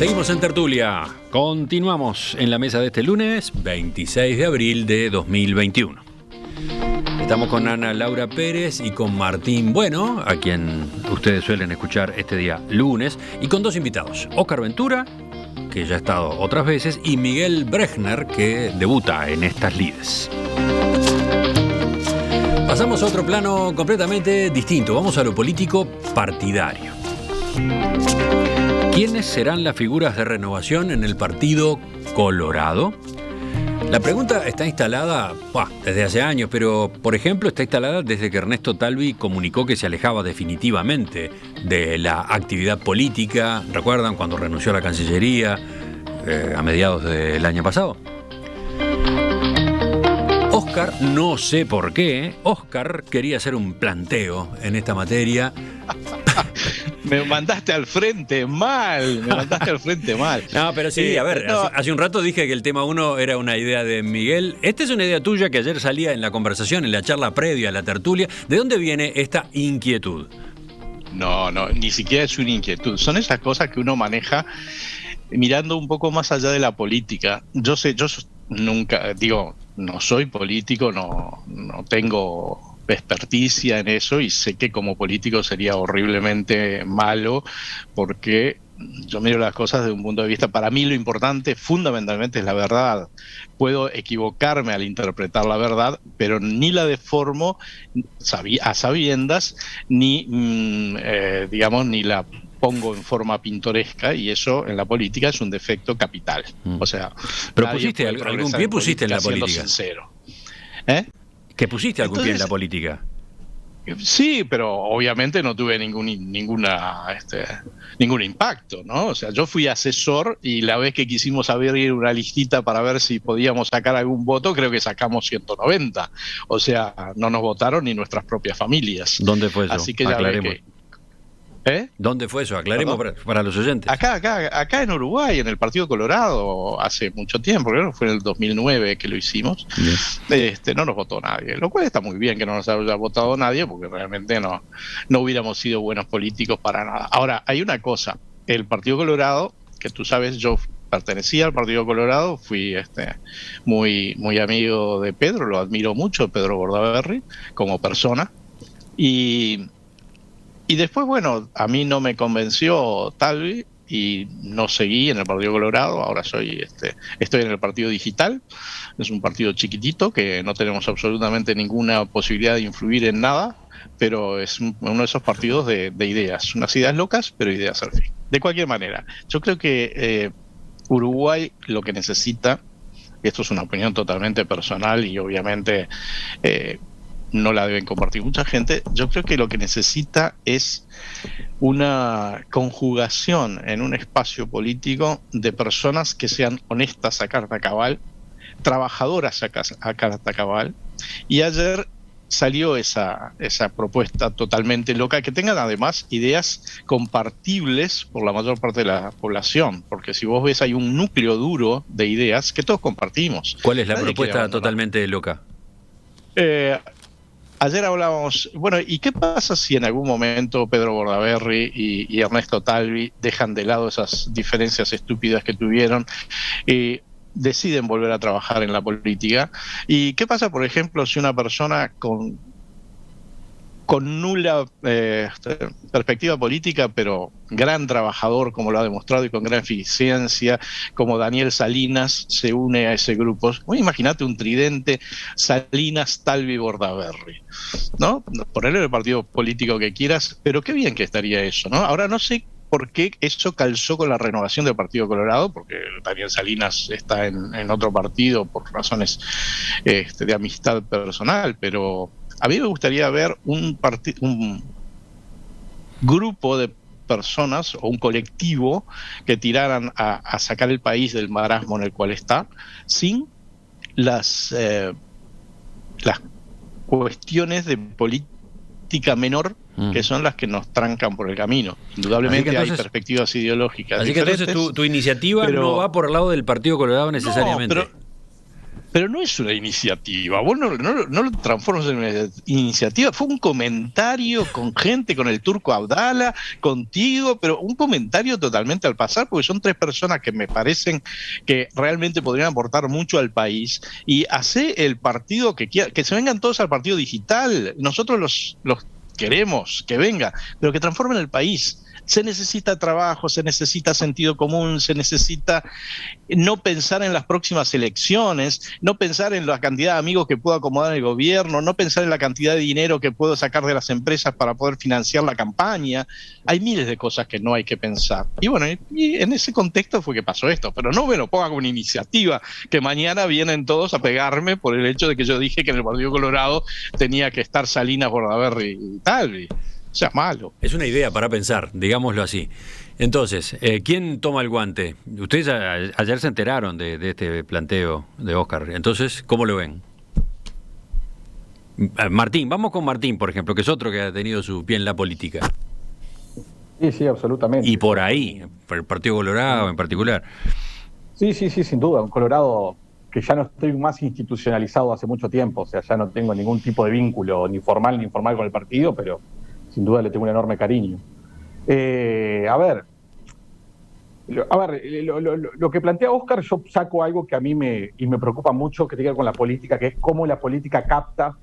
Seguimos en tertulia. Continuamos en la mesa de este lunes 26 de abril de 2021. Estamos con Ana Laura Pérez y con Martín Bueno, a quien ustedes suelen escuchar este día lunes, y con dos invitados, Óscar Ventura, que ya ha estado otras veces, y Miguel Brechner, que debuta en estas lides. Pasamos a otro plano completamente distinto. Vamos a lo político partidario. ¿Quiénes serán las figuras de renovación en el Partido Colorado? La pregunta está instalada desde hace años, pero, por ejemplo, está instalada desde que Ernesto Talvi comunicó que se alejaba definitivamente de la actividad política. ¿Recuerdan cuando renunció a la Cancillería a mediados del año pasado? Óscar, no sé por qué, Óscar quería hacer un planteo en esta materia. Me mandaste al frente mal, No, pero sí, a ver, hace un rato dije que el tema 1 era una idea de Miguel. Esta es una idea tuya que ayer salía en la conversación, en la charla previa a la tertulia. ¿De dónde viene esta inquietud? No, ni siquiera es una inquietud. Son esas cosas que uno maneja mirando un poco más allá de la política. Yo nunca, no soy político, no tengo experticia en eso y sé que como político sería horriblemente malo porque yo miro las cosas desde un punto de vista, para mí lo importante fundamentalmente es la verdad. Puedo equivocarme al interpretar la verdad, pero ni la deformo a sabiendas, ni ni la pongo en forma pintoresca, y eso en la política es un defecto capital. O sea, pero algún pie pusiste en la política. Sincero. ¿Que pusiste algún pie en la política? Sí, pero obviamente no tuve ningún impacto, ¿no? O sea, yo fui asesor y la vez que quisimos abrir una listita para ver si podíamos sacar algún voto, creo que sacamos 190. O sea, no nos votaron ni nuestras propias familias. ¿Dónde fue eso? Así que ya aclaremos. ¿Dónde fue eso? Aclaremos para los oyentes. Acá en Uruguay, en el Partido Colorado, hace mucho tiempo, creo que fue en el 2009 que lo hicimos. No nos votó nadie, lo cual está muy bien que no nos haya votado nadie, porque realmente no hubiéramos sido buenos políticos para nada. Ahora, hay una cosa, el Partido Colorado, que tú sabes, yo pertenecía al Partido Colorado, fui muy, muy amigo de Pedro, lo admiro mucho, Pedro Bordaberry, como persona, y después, bueno, a mí no me convenció Talvi y no seguí en el Partido Colorado. Ahora estoy en el Partido Digital. Es un partido chiquitito que no tenemos absolutamente ninguna posibilidad de influir en nada, pero es uno de esos partidos de ideas, unas ideas locas, pero ideas al fin. De cualquier manera, yo creo que Uruguay lo que necesita, y esto es una opinión totalmente personal y obviamente no la deben compartir mucha gente, yo creo que lo que necesita es una conjugación en un espacio político de personas que sean honestas a carta cabal, trabajadoras a carta cabal, y ayer salió esa propuesta totalmente loca, que tengan además ideas compartibles por la mayor parte de la población, porque si vos ves hay un núcleo duro de ideas que todos compartimos. ¿Cuál es la propuesta totalmente loca? Ayer hablábamos, bueno, ¿y qué pasa si en algún momento Pedro Bordaberry y Ernesto Talvi dejan de lado esas diferencias estúpidas que tuvieron y deciden volver a trabajar en la política? ¿Y qué pasa, por ejemplo, si una persona con nula perspectiva política, pero gran trabajador, como lo ha demostrado, y con gran eficiencia, como Daniel Salinas, se une a ese grupo? Imagínate un tridente Salinas, Talvi, Bordaberry, ¿no? Ponerle el partido político que quieras, pero qué bien que estaría eso, ¿no? Ahora no sé por qué eso calzó con la renovación del Partido Colorado, porque Daniel Salinas está en otro partido por razones de amistad personal, pero a mí me gustaría ver un grupo de personas o un colectivo que tiraran a sacar el país del marasmo en el cual está, sin las cuestiones de política menor que son las que nos trancan por el camino. Indudablemente entonces, hay perspectivas ideológicas así diferentes. Que entonces tu iniciativa no va por el lado del Partido Colorado necesariamente. Pero no es una iniciativa, vos no lo transformas en una iniciativa, fue un comentario con gente, con el Turco Abdala, contigo, pero un comentario totalmente al pasar, porque son tres personas que me parecen que realmente podrían aportar mucho al país, y hace el partido que quiera, que se vengan todos al partido digital, nosotros los queremos que venga, pero que transformen el país. Se necesita trabajo, se necesita sentido común, se necesita no pensar en las próximas elecciones, no pensar en la cantidad de amigos que puedo acomodar en el gobierno, no pensar en la cantidad de dinero que puedo sacar de las empresas para poder financiar la campaña. Hay miles de cosas que no hay que pensar. Y bueno, y en ese contexto fue que pasó esto, pero no me lo ponga como una iniciativa, que mañana vienen todos a pegarme por el hecho de que yo dije que en el Partido Colorado tenía que estar Salinas, Bordaberry y tal. O sea, malo. Es una idea para pensar, digámoslo así. Entonces, ¿quién toma el guante? Ustedes ayer se enteraron de este planteo de Óscar. Entonces, ¿cómo lo ven? Martín, vamos con Martín, por ejemplo, que es otro que ha tenido su pie en la política. Sí, sí, absolutamente. Y por ahí, por el Partido Colorado en particular. Sí, sin duda. Un Colorado que ya no estoy más institucionalizado hace mucho tiempo, o sea, ya no tengo ningún tipo de vínculo, ni formal ni informal con el partido, pero sin duda le tengo un enorme cariño. Lo que plantea Óscar, yo saco algo que a mí me preocupa mucho, que tiene que ver con la política, que es cómo la política capta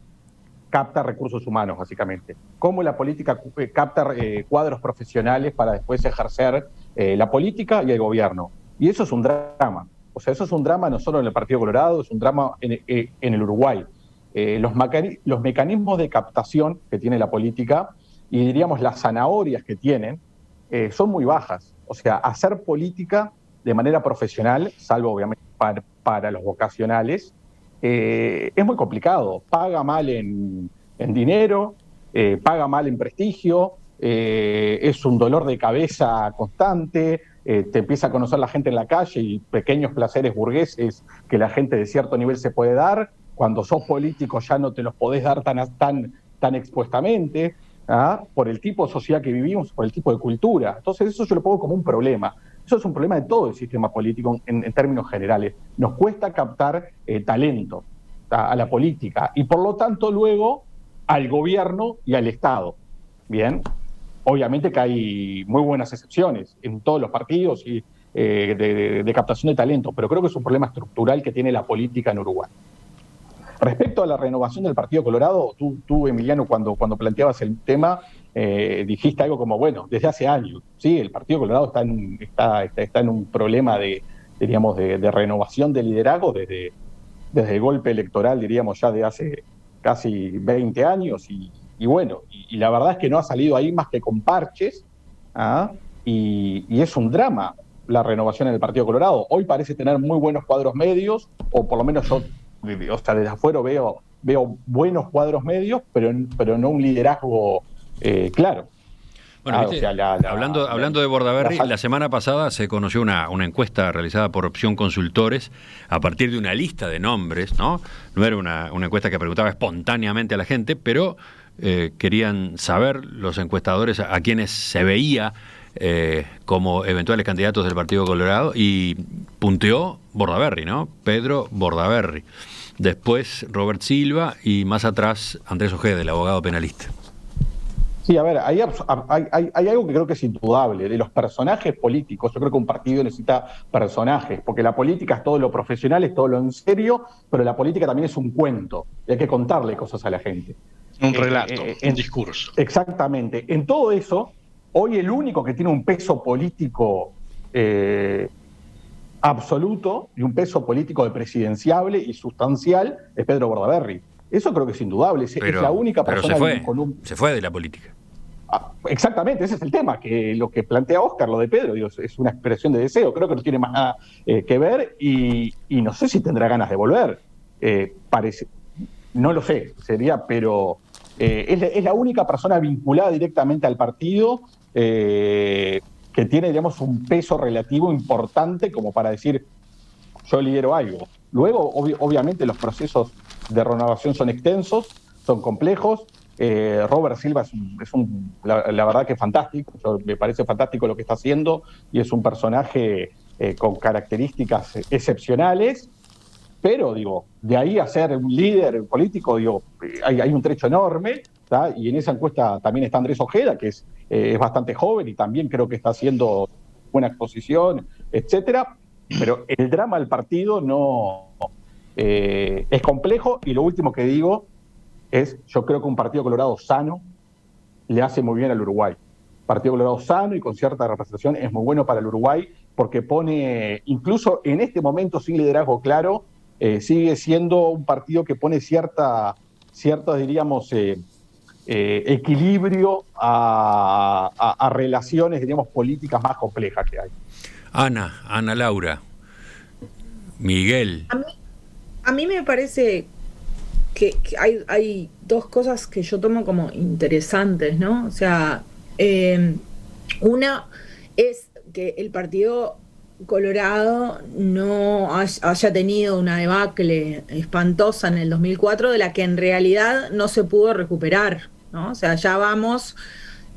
recursos humanos, básicamente. Cómo la política capta cuadros profesionales para después ejercer la política y el gobierno. Y eso es un drama. O sea, eso es un drama no solo en el Partido Colorado, es un drama en el Uruguay. Los mecanismos de captación que tiene la política y diríamos las zanahorias que tienen son muy bajas. O sea, hacer política de manera profesional, salvo obviamente para los vocacionales, es muy complicado. Paga mal en dinero, paga mal en prestigio, es un dolor de cabeza constante, te empieza a conocer la gente en la calle y pequeños placeres burgueses que la gente de cierto nivel se puede dar. Cuando sos político ya no te los podés dar tan expuestamente, por el tipo de sociedad que vivimos, por el tipo de cultura. Entonces eso yo lo pongo como un problema. Eso es un problema de todo el sistema político en términos generales. Nos cuesta captar talento a la política y por lo tanto luego al gobierno y al Estado. Bien, obviamente que hay muy buenas excepciones en todos los partidos y de captación de talento, pero creo que es un problema estructural que tiene la política en Uruguay. Respecto a la renovación del Partido Colorado, tú Emiliano, cuando planteabas el tema, dijiste algo como, bueno, desde hace años, ¿sí? El Partido Colorado está en un problema de renovación de liderazgo desde el golpe electoral, diríamos, ya de hace casi 20 años, y bueno, y la verdad es que no ha salido ahí más que con parches, y es un drama la renovación en el Partido Colorado. Hoy parece tener muy buenos cuadros medios, o por lo menos yo, o sea, desde afuera veo buenos cuadros medios, pero no un liderazgo claro. Bueno, ¿viste? O sea, hablando de Bordaberry, la semana pasada se conoció una encuesta realizada por Opción Consultores a partir de una lista de nombres, ¿no? No era una encuesta que preguntaba espontáneamente a la gente, pero querían saber los encuestadores a quienes se veía como eventuales candidatos del Partido Colorado, y punteó Bordaberry, ¿no? Pedro Bordaberry. Después Robert Silva y más atrás Andrés Ojeda, el abogado penalista. Sí, a ver, hay algo que creo que es indudable, de los personajes políticos. Yo creo que un partido necesita personajes, porque la política es todo lo profesional, es todo lo en serio, pero la política también es un cuento, y hay que contarle cosas a la gente. Un relato, un discurso. Exactamente. En todo eso, hoy el único que tiene un peso político absoluto y un peso político de presidenciable y sustancial es Pedro Bordaberry. Eso creo que es indudable. Es la única persona se fue de la política. Exactamente, ese es el tema, que lo que plantea Óscar, lo de Pedro, es una expresión de deseo. Creo que no tiene más nada que ver y no sé si tendrá ganas de volver. No lo sé, pero es la única persona vinculada directamente al partido que tiene, digamos, un peso relativo importante como para decir, yo lidero algo. Luego, obviamente, los procesos de renovación son extensos, son complejos. Robert Silva la verdad que es fantástico. Me parece fantástico lo que está haciendo y es un personaje con características excepcionales, pero digo, de ahí a ser un líder político, digo, hay un trecho enorme, ¿tá? Y en esa encuesta también está Andrés Ojeda, que es bastante joven y también creo que está haciendo buena exposición, etcétera, pero el drama del partido no es complejo, y lo último que digo es, yo creo que un Partido Colorado sano le hace muy bien al Uruguay. Partido Colorado sano y con cierta representación es muy bueno para el Uruguay, porque pone, incluso en este momento sin liderazgo claro, sigue siendo un partido que pone cierta diríamos, equilibrio a relaciones, diríamos, políticas más complejas que hay. Ana Laura, Miguel. A mí me parece que hay dos cosas que yo tomo como interesantes, ¿no? O sea, una es que el Partido Colorado no haya tenido una debacle espantosa en el 2004 de la que en realidad no se pudo recuperar, ¿no? O sea, ya vamos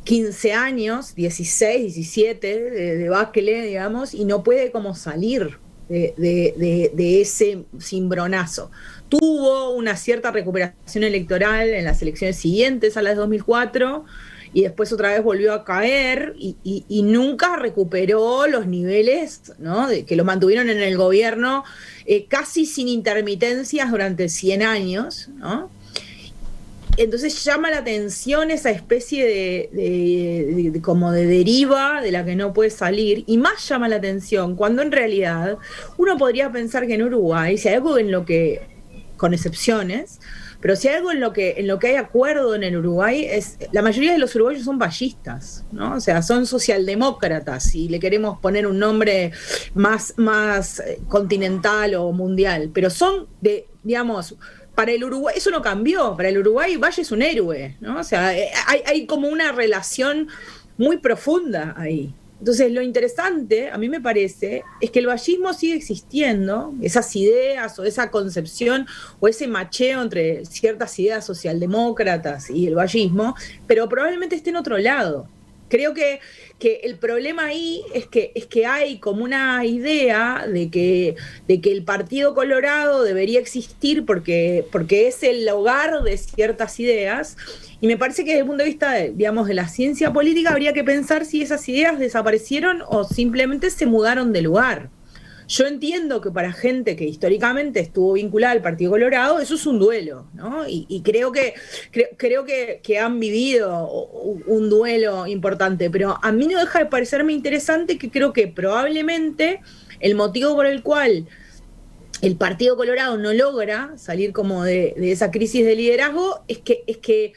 15 años, 16, 17 de debacle, digamos, y no puede como salir de ese cimbronazo. Tuvo una cierta recuperación electoral en las elecciones siguientes a las de 2004, y después otra vez volvió a caer y nunca recuperó los niveles, ¿no?, que lo mantuvieron en el gobierno casi sin intermitencias durante 100 años, ¿no? Entonces llama la atención esa especie de como de deriva de la que no puede salir, y más llama la atención cuando en realidad uno podría pensar que en Uruguay, si hay algo en lo que, con excepciones, pero si hay algo en lo que hay acuerdo en el Uruguay, es la mayoría de los uruguayos son vallistas, ¿no? O sea, son socialdemócratas, si le queremos poner un nombre más continental o mundial, pero son digamos, para el Uruguay, eso no cambió, para el Uruguay Valle es un héroe, ¿no? O sea, hay como una relación muy profunda ahí. Entonces, lo interesante, a mí me parece, es que el vallismo sigue existiendo, esas ideas o esa concepción o ese macheo entre ciertas ideas socialdemócratas y el vallismo, pero probablemente esté en otro lado. Creo que el problema ahí es que hay como una idea de que el Partido Colorado debería existir porque es el hogar de ciertas ideas, y me parece que desde el punto de vista digamos, de la ciencia política habría que pensar si esas ideas desaparecieron o simplemente se mudaron de lugar. Yo entiendo que para gente que históricamente estuvo vinculada al Partido Colorado, eso es un duelo, ¿no? Y creo que han vivido un duelo importante, pero a mí no deja de parecerme interesante que creo que probablemente el motivo por el cual el Partido Colorado no logra salir como de esa crisis de liderazgo es que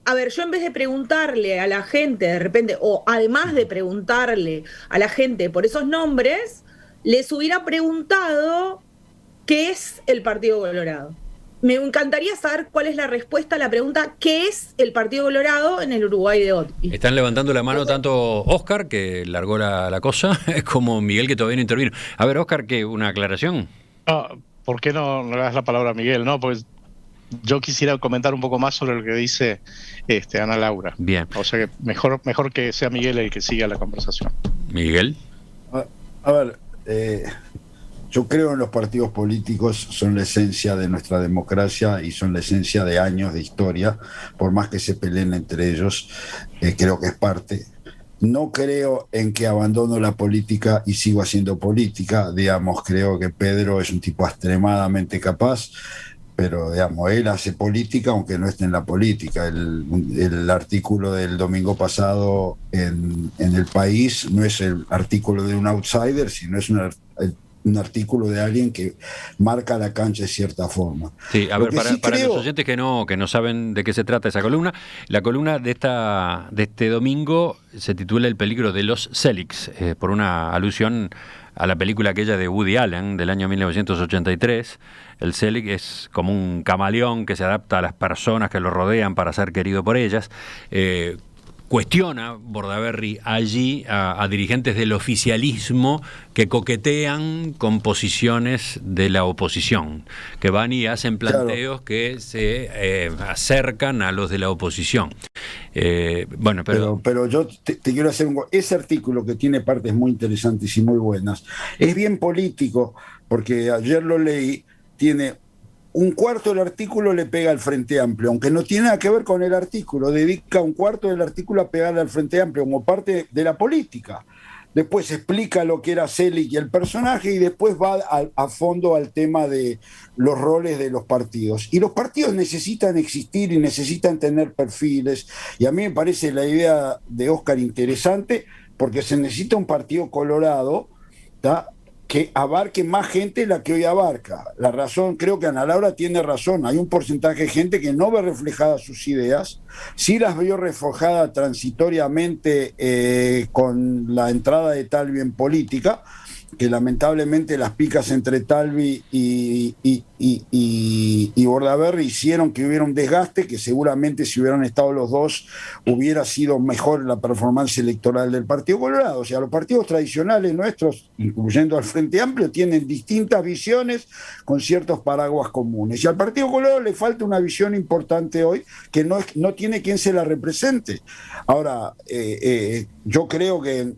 a ver, yo en vez de preguntarle a la gente de repente, o además de preguntarle a la gente por esos nombres, les hubiera preguntado qué es el Partido Colorado. Me encantaría saber cuál es la respuesta a la pregunta ¿qué es el Partido Colorado en el Uruguay de hoy? Están levantando la mano tanto Óscar, que largó la cosa, como Miguel, que todavía no intervino. A ver, Óscar, ¿qué? ¿Una aclaración? No, ¿por qué no le das la palabra a Miguel? No, pues yo quisiera comentar un poco más sobre lo que dice Ana Laura. Bien. O sea que mejor que sea Miguel el que siga la conversación. Miguel. A ver, yo creo en los partidos políticos, son la esencia de nuestra democracia y son la esencia de años de historia, por más que se peleen entre ellos, creo que es parte. No creo en que abandono la política y sigo haciendo política, digamos, creo que Pedro es un tipo extremadamente capaz, pero digamos, él hace política aunque no esté en la política. El artículo del domingo pasado en El País no es el artículo de un outsider, sino es un artículo de alguien que marca la cancha de cierta forma. Sí, a ver, para los oyentes que no saben de qué se trata esa columna, la columna de este domingo se titula El peligro de los Seligs, por una alusión a la película aquella de Woody Allen del año 1983. El Selig es como un camaleón que se adapta a las personas que lo rodean para ser querido por ellas. Cuestiona Bordaberry allí a dirigentes del oficialismo que coquetean con posiciones de la oposición, que van y hacen planteos, claro, que se acercan a los de la oposición. Bueno, pero yo te quiero hacer ese artículo, que tiene partes muy interesantes y muy buenas, es bien político, porque ayer lo leí. tiene un cuarto del artículo le pega al Frente Amplio, aunque no tiene nada que ver con el artículo, dedica un cuarto del artículo a pegarle al Frente Amplio como parte de la política. Después explica lo que era Selig y el personaje y después va a fondo al tema de los roles de los partidos. Y los partidos necesitan existir y necesitan tener perfiles. Y a mí me parece la idea de Óscar interesante porque se necesita un partido colorado, ¿tá?, que abarque más gente de la que hoy abarca. La razón, creo que Ana Laura tiene razón, hay un porcentaje de gente que no ve reflejadas sus ideas, sí las vio reflejadas transitoriamente con la entrada de Talvi en política, que lamentablemente las picas entre Talvi y Bordaberry hicieron que hubiera un desgaste, que seguramente si hubieran estado los dos hubiera sido mejor la performance electoral del Partido Colorado. O sea, los partidos tradicionales nuestros, incluyendo al Frente Amplio, tienen distintas visiones con ciertos paraguas comunes. Y al Partido Colorado le falta una visión importante hoy que no tiene quien se la represente. Ahora, yo creo que,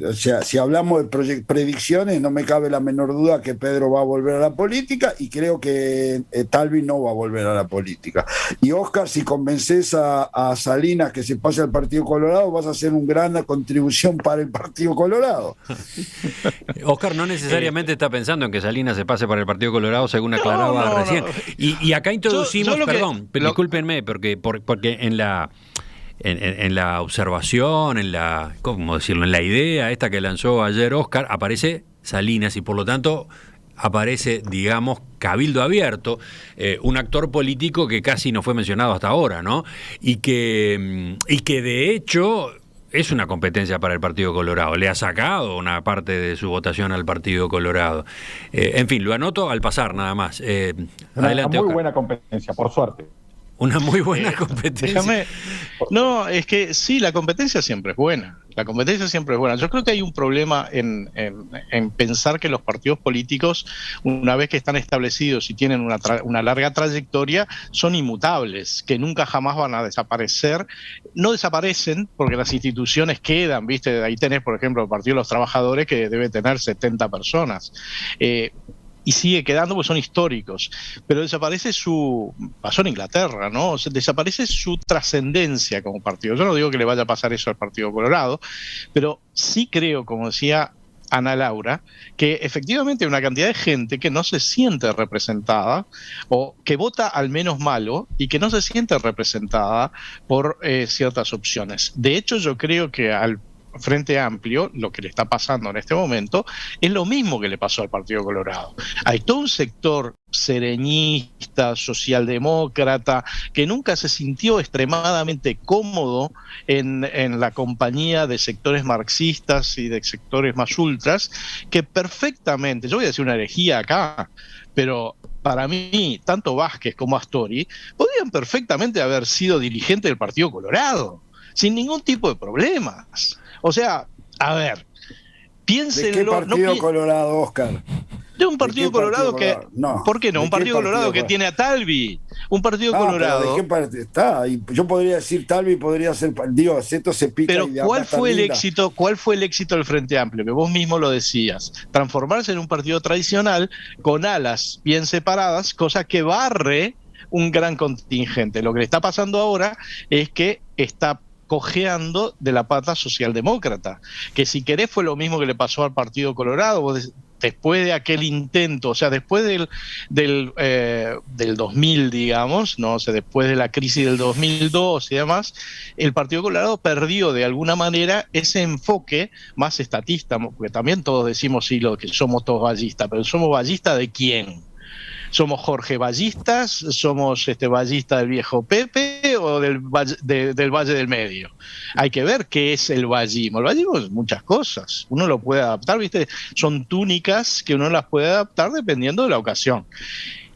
o sea, si hablamos de predicciones, no me cabe la menor duda que Pedro va a volver a la política y creo que Talvi no va a volver a la política. Y Óscar, si convences a Salinas que se pase al Partido Colorado, vas a hacer una gran contribución para el Partido Colorado. Óscar no necesariamente está pensando en que Salinas se pase para el Partido Colorado, según aclaraba recién. No. Y acá introducimos, discúlpenme, porque en la observación, en la idea esta que lanzó ayer Óscar, aparece Salinas y por lo tanto aparece, digamos, Cabildo Abierto, un actor político que casi no fue mencionado hasta ahora, ¿no? Y que de hecho es una competencia para el Partido Colorado. Le ha sacado una parte de su votación al Partido Colorado. En fin, lo anoto al pasar nada más. Adelante, una muy Óscar. buena competencia, por suerte. Una muy buena competencia. No, es que sí, la competencia siempre es buena. La competencia siempre es buena. Yo creo que hay un problema en pensar que los partidos políticos, una vez que están establecidos y tienen una larga trayectoria, son inmutables, que nunca jamás van a desaparecer. No desaparecen porque las instituciones quedan, ¿viste? Ahí tenés, por ejemplo, el Partido de los Trabajadores, que debe tener 70 personas. Y sigue quedando porque son históricos, pero desaparece pasó en Inglaterra, ¿no? O sea, desaparece su trascendencia como partido. Yo no digo que le vaya a pasar eso al Partido Colorado, pero sí creo, como decía Ana Laura, que efectivamente hay una cantidad de gente que no se siente representada o que vota al menos malo y que no se siente representada por ciertas opciones. De hecho, yo creo que al Frente Amplio, lo que le está pasando en este momento, es lo mismo que le pasó al Partido Colorado. Hay todo un sector sereñista, socialdemócrata, que nunca se sintió extremadamente cómodo en la compañía de sectores marxistas y de sectores más ultras, que perfectamente, yo voy a decir una herejía acá, pero para mí, tanto Vázquez como Astori podrían perfectamente haber sido dirigentes del Partido Colorado, sin ningún tipo de problemas. O sea, a ver, piénsenlo. ¿De qué Partido Colorado, Óscar? De un Partido Colorado que... No. ¿Por qué no? Un Partido Colorado que tiene a Talvi. Un Partido Colorado... ¿De qué parte está? Y yo podría decir Talvi, podría ser... Digo, esto se pica. Pero ¿cuál fue el éxito del Frente Amplio? Que vos mismo lo decías. Transformarse en un partido tradicional con alas bien separadas, cosa que barre un gran contingente. Lo que le está pasando ahora es que está cojeando de la pata socialdemócrata, que si querés fue lo mismo que le pasó al Partido Colorado. Después de aquel intento, o sea, después del 2000, digamos, ¿no? O sea, después de la crisis del 2002 y demás, el Partido Colorado perdió de alguna manera ese enfoque más estatista, porque también todos decimos, sí, que somos todos vallistas, pero ¿somos vallistas de quién? ¿Somos Jorge Vallistas? ¿Somos Vallista del viejo Pepe o del Valle del Medio? Hay que ver qué es el vallismo. El vallismo es muchas cosas. Uno lo puede adaptar, ¿viste? Son túnicas que uno las puede adaptar dependiendo de la ocasión.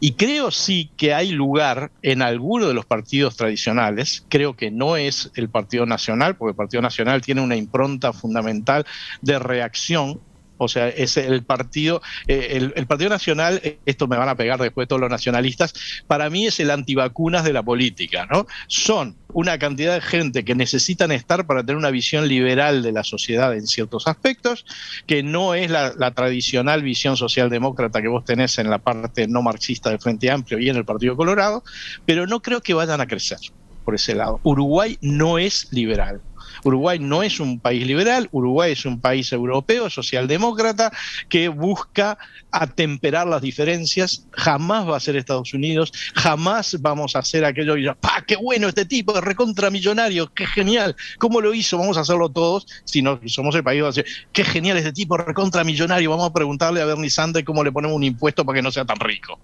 Y creo sí que hay lugar en alguno de los partidos tradicionales, creo que no es el Partido Nacional, porque el Partido Nacional tiene una impronta fundamental de reacción O sea, es el partido, el Partido Nacional, esto me van a pegar después todos los nacionalistas, para mí es el antivacunas de la política, ¿no? Son una cantidad de gente que necesitan estar para tener una visión liberal de la sociedad en ciertos aspectos, que no es la tradicional visión socialdemócrata que vos tenés en la parte no marxista del Frente Amplio y en el Partido Colorado, pero no creo que vayan a crecer por ese lado. Uruguay no es liberal. Uruguay no es un país liberal, Uruguay es un país europeo, socialdemócrata, que busca atemperar las diferencias. Jamás va a ser Estados Unidos, jamás vamos a hacer aquello que ¡pah, qué bueno este tipo, recontramillonario, qué genial! ¿Cómo lo hizo? Vamos a hacerlo todos, si no somos el país, vamos a decir, qué genial este tipo, recontramillonario, vamos a preguntarle a Bernie Sanders cómo le ponemos un impuesto para que no sea tan rico.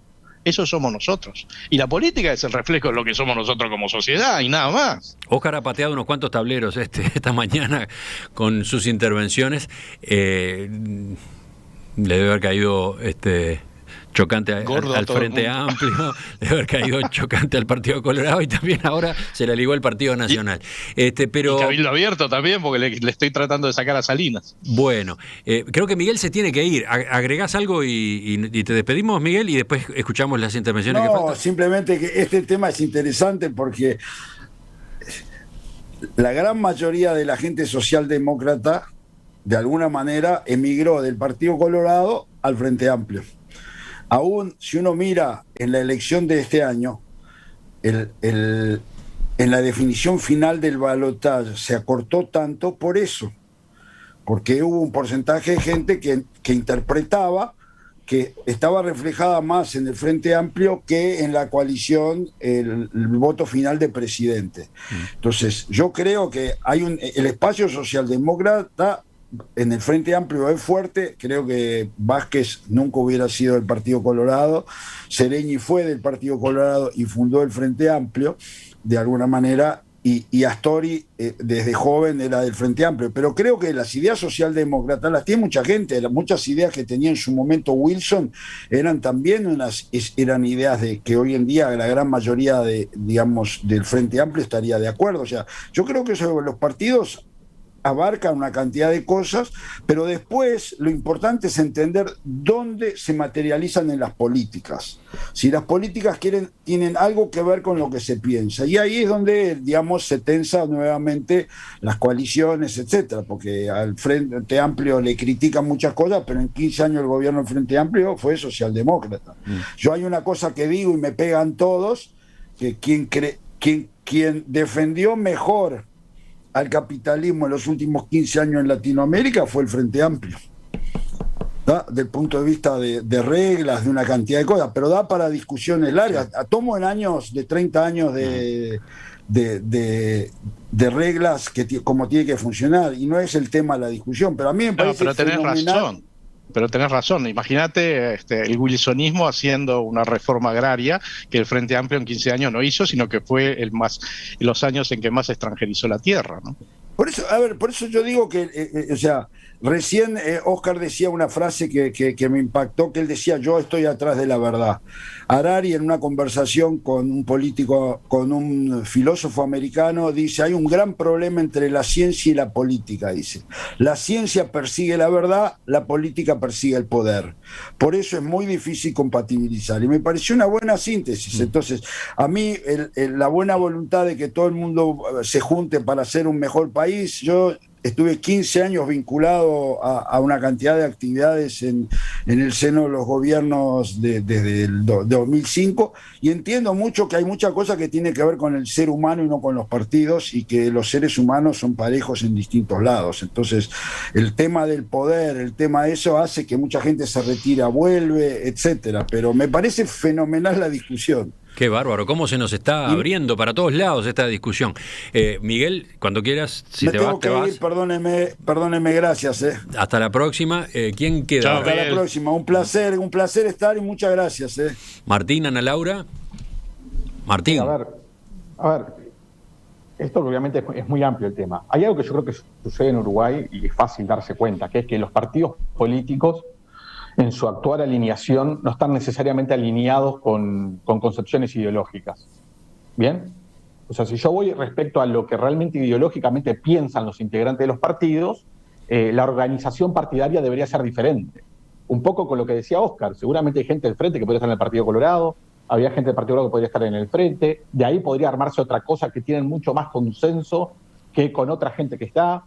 Eso somos nosotros. Y la política es el reflejo de lo que somos nosotros como sociedad y nada más. Óscar ha pateado unos cuantos tableros esta mañana con sus intervenciones. Le debe haber caído chocante al Frente Amplio, debe haber caído chocante al Partido Colorado y también ahora se le ligó el Partido Nacional. Pero y Cabildo Abierto también, porque le estoy tratando de sacar a Salinas. Bueno, creo que Miguel se tiene que ir. ¿Agregás algo y te despedimos, Miguel, y después escuchamos las intervenciones que faltan? No, simplemente que este tema es interesante porque la gran mayoría de la gente socialdemócrata, de alguna manera, emigró del Partido Colorado al Frente Amplio. Aún si uno mira en la elección de este año, en la definición final del balotaje se acortó tanto por eso, porque hubo un porcentaje de gente que interpretaba que estaba reflejada más en el Frente Amplio que en la coalición el voto final de presidente. Entonces, yo creo que el espacio socialdemócrata en el Frente Amplio es fuerte. Creo que Vázquez nunca hubiera sido del Partido Colorado, Sereñi fue del Partido Colorado y fundó el Frente Amplio de alguna manera, y Astori desde joven era del Frente Amplio, pero creo que las ideas socialdemócratas las tiene mucha gente. Muchas ideas que tenía en su momento Wilson eran también eran ideas de que hoy en día la gran mayoría del Frente Amplio estaría de acuerdo. O sea, yo creo que los partidos abarcan una cantidad de cosas, pero después lo importante es entender dónde se materializan en las políticas. Si las políticas tienen algo que ver con lo que se piensa, y ahí es donde, digamos, se tensa nuevamente las coaliciones, etcétera, porque al Frente Amplio le critican muchas cosas, pero en 15 años el gobierno del Frente Amplio fue socialdemócrata. Yo hay una cosa que digo y me pegan todos, que quien defendió mejor al capitalismo en los últimos 15 años en Latinoamérica fue el Frente Amplio, ¿da? Del punto de vista de reglas, de una cantidad de cosas, pero da para discusiones largas. Tomo en años de 30 años de reglas como tiene que funcionar, y no es el tema de la discusión, pero a mí me parece fenomenal. Pero tenés razón, imagínate el wilsonismo haciendo una reforma agraria que el Frente Amplio en 15 años no hizo, sino que fue los años en que más extranjerizó la tierra, ¿no? Por eso yo digo que, recién Óscar decía una frase que me impactó, que él decía: yo estoy atrás de la verdad. Harari, en una conversación con un político, con un filósofo americano, dice: hay un gran problema entre la ciencia y la política, dice. La ciencia persigue la verdad, la política persigue el poder. Por eso es muy difícil compatibilizar. Y me pareció una buena síntesis. Entonces, a mí la buena voluntad de que todo el mundo se junte para hacer un mejor país, yo estuve 15 años vinculado a una cantidad de actividades en el seno de los gobiernos desde el 2005, y entiendo mucho que hay muchas cosas que tienen que ver con el ser humano y no con los partidos, y que los seres humanos son parejos en distintos lados. Entonces, el tema del poder, el tema de eso hace que mucha gente se retira, vuelve, etcétera. Pero me parece fenomenal la discusión. Qué bárbaro, cómo se nos está abriendo para todos lados esta discusión. Miguel, cuando quieras, si te vas, te vas. Perdóneme, gracias. Hasta la próxima. ¿Quién queda? Chao, hasta la próxima, un placer estar, y muchas gracias. Martín, Ana Laura. Martín. Sí, a ver, esto obviamente es muy amplio el tema. Hay algo que yo creo que sucede en Uruguay y es fácil darse cuenta, que es que los partidos políticos, en su actual alineación, no están necesariamente alineados con concepciones ideológicas. ¿Bien? O sea, si yo voy respecto a lo que realmente ideológicamente piensan los integrantes de los partidos, la organización partidaria debería ser diferente. Un poco con lo que decía Óscar, seguramente hay gente del frente que podría estar en el Partido Colorado, había gente del Partido Colorado que podría estar en el frente, de ahí podría armarse otra cosa que tienen mucho más consenso que con otra gente que está.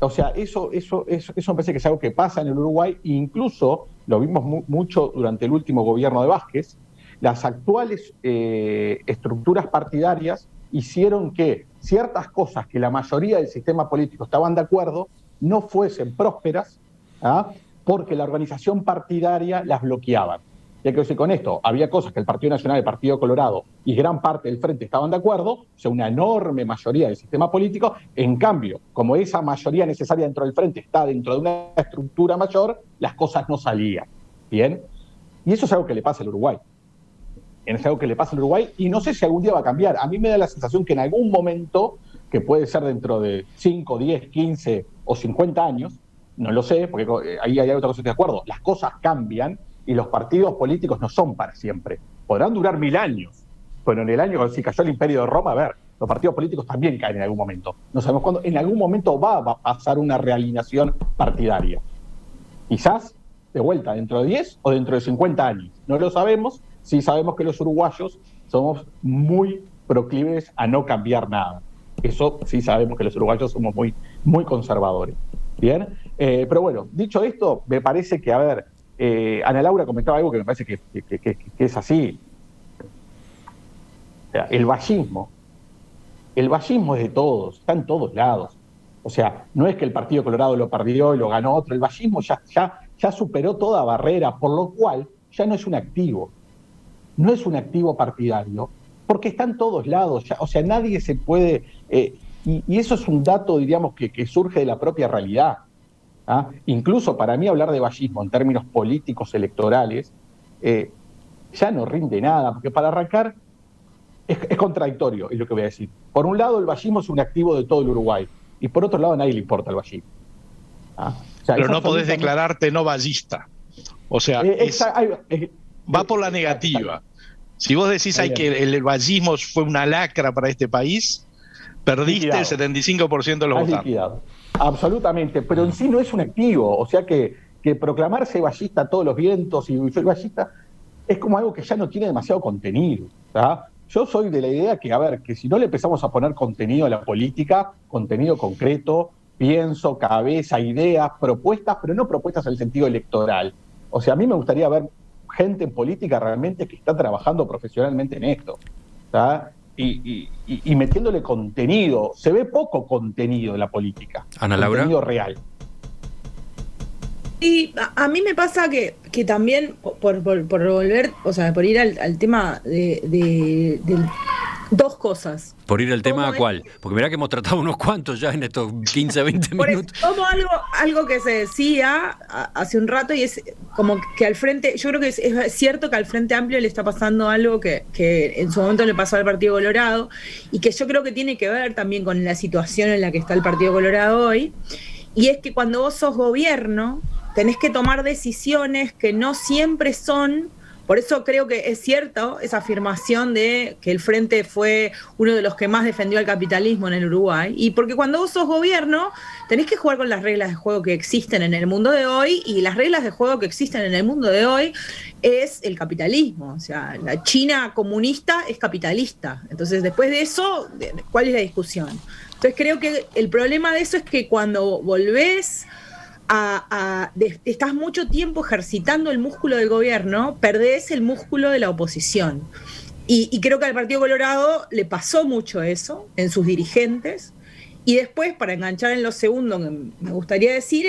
O sea, eso me parece que es algo que pasa en el Uruguay, e incluso lo vimos mucho durante el último gobierno de Vázquez. Las actuales estructuras partidarias hicieron que ciertas cosas que la mayoría del sistema político estaban de acuerdo no fuesen prósperas, porque la organización partidaria las bloqueaba. Ya que con esto, había cosas que el Partido Nacional, el Partido Colorado y gran parte del Frente estaban de acuerdo, o sea, una enorme mayoría del sistema político. En cambio, como esa mayoría necesaria dentro del Frente está dentro de una estructura mayor, las cosas no salían. ¿Bien? Y eso es algo que le pasa al Uruguay. Es algo que le pasa al Uruguay y no sé si algún día va a cambiar. A mí me da la sensación que en algún momento, que puede ser dentro de 5, 10, 15 o 50 años, no lo sé, porque ahí hay otra cosa que estoy de acuerdo, las cosas cambian y los partidos políticos no son para siempre. Podrán durar 1000 años, pero en el año que cayó el Imperio de Roma, a ver, los partidos políticos también caen en algún momento. No sabemos cuándo, en algún momento va a pasar una realineación partidaria. Quizás, de vuelta, dentro de 10 o dentro de 50 años. No lo sabemos, sí sabemos que los uruguayos somos muy proclives a no cambiar nada. Eso sí sabemos que los uruguayos somos muy, muy conservadores. Bien, pero bueno, dicho esto, me parece que, a ver, Ana Laura comentaba algo que me parece que es así. O sea, el vallismo es de todos, está en todos lados. O sea, no es que el Partido Colorado lo perdió y lo ganó otro, el vallismo ya superó toda barrera, por lo cual ya no es un activo. No es un activo partidario, porque está en todos lados. Ya, o sea, nadie se puede... y eso es un dato, diríamos, que surge de la propia realidad. Incluso para mí hablar de vallismo en términos políticos electorales ya no rinde nada, porque para arrancar es contradictorio, es lo que voy a decir. Por un lado, el vallismo es un activo de todo el Uruguay, y por otro lado, a nadie le importa el vallismo. O sea, pero no podés declararte no vallista. O sea, va por la negativa. Si vos decís que el vallismo fue una lacra para este país, perdiste liquidado. El 75% de los votantes. Liquidado. Absolutamente, pero en sí no es un activo. O sea que proclamarse vallista a todos los vientos y soy vallista es como algo que ya no tiene demasiado contenido. Yo soy de la idea que, a ver, que si no le empezamos a poner contenido a la política, contenido concreto, pienso, cabeza, ideas, propuestas, pero no propuestas en el sentido electoral. O sea, a mí me gustaría ver gente en política realmente que está trabajando profesionalmente en esto, y metiéndole contenido. Se ve poco contenido en la política. Ana Laura. Contenido real. Y a mí me pasa que también, por volver, o sea, por ir al tema de dos cosas. ¿Por ir al tema cuál? Porque mirá que hemos tratado unos cuantos ya en estos 15, 20 minutos. Como algo que se decía hace un rato, y es como que al Frente, yo creo que es cierto que al Frente Amplio le está pasando algo que en su momento le pasó al Partido Colorado, y que yo creo que tiene que ver también con la situación en la que está el Partido Colorado hoy, y es que cuando vos sos gobierno, tenés que tomar decisiones que no siempre son. Por eso creo que es cierto esa afirmación de que el Frente fue uno de los que más defendió al capitalismo en el Uruguay. Y porque cuando vos sos gobierno, tenés que jugar con las reglas de juego que existen en el mundo de hoy, y las reglas de juego que existen en el mundo de hoy es el capitalismo. O sea, la China comunista es capitalista. Entonces, después de eso, ¿cuál es la discusión? Entonces, creo que el problema de eso es que cuando volvés estás mucho tiempo ejercitando el músculo del gobierno, perdés el músculo de la oposición. Y creo que al Partido Colorado le pasó mucho eso en sus dirigentes. Y después, para enganchar en lo segundo que me gustaría decir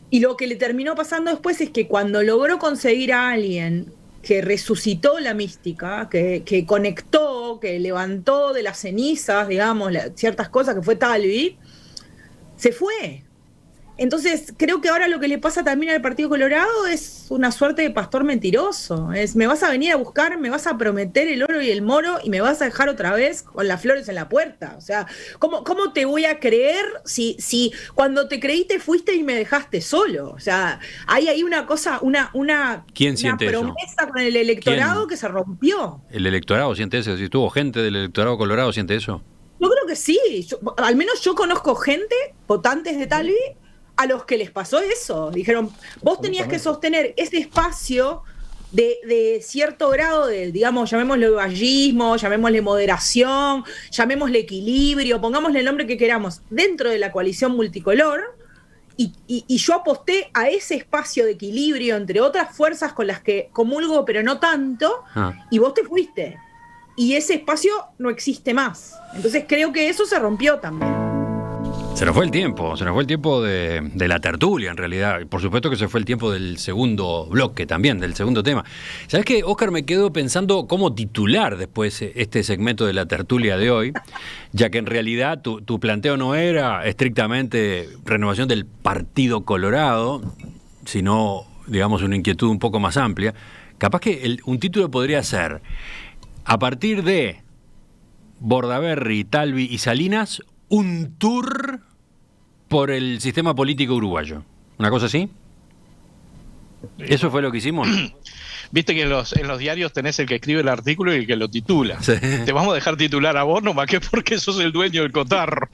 y lo que le terminó pasando después es que cuando logró conseguir a alguien que resucitó la mística, que conectó, que levantó de las cenizas, digamos, ciertas cosas, que fue Talvi, se fue. Entonces, creo que ahora lo que le pasa también al Partido Colorado es una suerte de pastor mentiroso. Me vas a venir a buscar, me vas a prometer el oro y el moro y me vas a dejar otra vez con las flores en la puerta. O sea, ¿cómo te voy a creer si cuando te creí te fuiste y me dejaste solo? O sea, hay ahí una cosa, una promesa eso? Con el electorado que se rompió. ¿El electorado siente eso? Si tuvo gente del electorado colorado, ¿siente eso? Yo creo que sí. Al menos yo conozco gente, votantes de Talvi, a los que les pasó eso. Dijeron, vos tenías que sostener ese espacio de cierto grado de, digamos, llamémosle vallismo, llamémosle moderación, llamémosle equilibrio, pongámosle el nombre que queramos, dentro de la coalición multicolor, y yo aposté a ese espacio de equilibrio entre otras fuerzas con las que comulgo, pero no tanto, y vos te fuiste. Y ese espacio no existe más. Entonces creo que eso se rompió también. Se nos fue el tiempo de la tertulia, en realidad. Por supuesto que se fue el tiempo del segundo bloque también, del segundo tema. ¿Sabes qué, Óscar? Me quedo pensando cómo titular después este segmento de la tertulia de hoy, ya que en realidad tu planteo no era estrictamente renovación del Partido Colorado, sino, digamos, una inquietud un poco más amplia. Capaz que un título podría ser: a partir de Bordaberry, Talvi y Salinas, un tour por el sistema político uruguayo. ¿Una cosa así? ¿Eso fue lo que hicimos? Viste que en los diarios tenés el que escribe el artículo y el que lo titula. Sí. Te vamos a dejar titular a vos, nomás que porque sos el dueño del cotarro.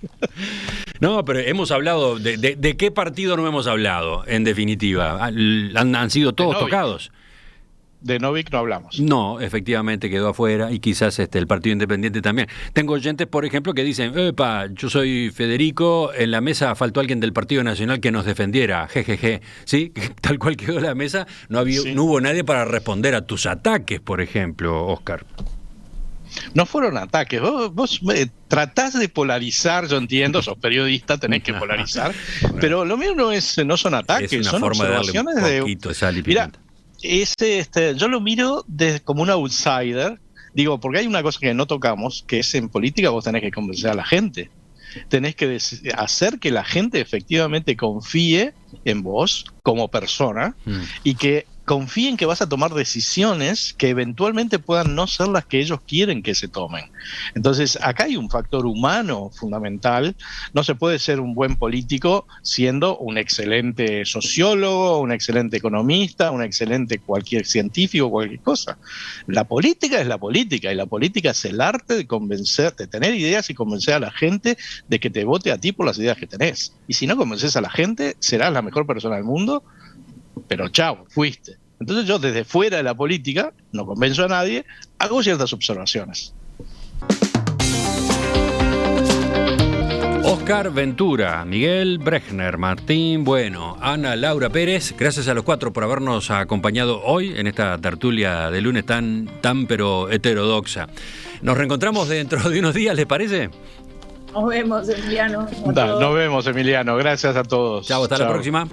No, pero hemos hablado, ¿de qué partido no hemos hablado, en definitiva? Han sido todos tocados. De Novik no hablamos. No, efectivamente quedó afuera, y quizás el Partido Independiente también. Tengo oyentes, por ejemplo, que dicen: epa, yo soy Federico, en la mesa faltó alguien del Partido Nacional que nos defendiera, jejeje. ¿Sí? Tal cual quedó la mesa, no hubo nadie para responder a tus ataques, por ejemplo, Óscar. No fueron ataques, vos tratás de polarizar, yo entiendo, sos periodista, tenés que polarizar, pero lo mío no son ataques, es una son forma observaciones de darle un poquito de sal y pimienta. Mira, yo lo miro como un outsider, digo, porque hay una cosa que no tocamos, que es en política vos tenés que convencer a la gente, tenés que hacer que la gente efectivamente confíe en vos como persona y que confíen que vas a tomar decisiones que eventualmente puedan no ser las que ellos quieren que se tomen. Entonces, acá hay un factor humano fundamental. No se puede ser un buen político siendo un excelente sociólogo, un excelente economista, un excelente cualquier científico, cualquier cosa. La política es la política, y la política es el arte de convencer, de tener ideas y convencer a la gente de que te vote a ti por las ideas que tenés. Y si no convences a la gente, serás la mejor persona del mundo, pero chao, fuiste. Entonces yo desde fuera de la política, no convenzo a nadie, hago ciertas observaciones. Óscar Ventura, Miguel Brechner, Martín Bueno, Ana Laura Pérez, gracias a los cuatro por habernos acompañado hoy en esta tertulia de lunes tan pero heterodoxa. Nos reencontramos dentro de unos días, ¿les parece? Nos vemos, Emiliano. Nos vemos, Emiliano. Gracias a todos. Chao, hasta la próxima.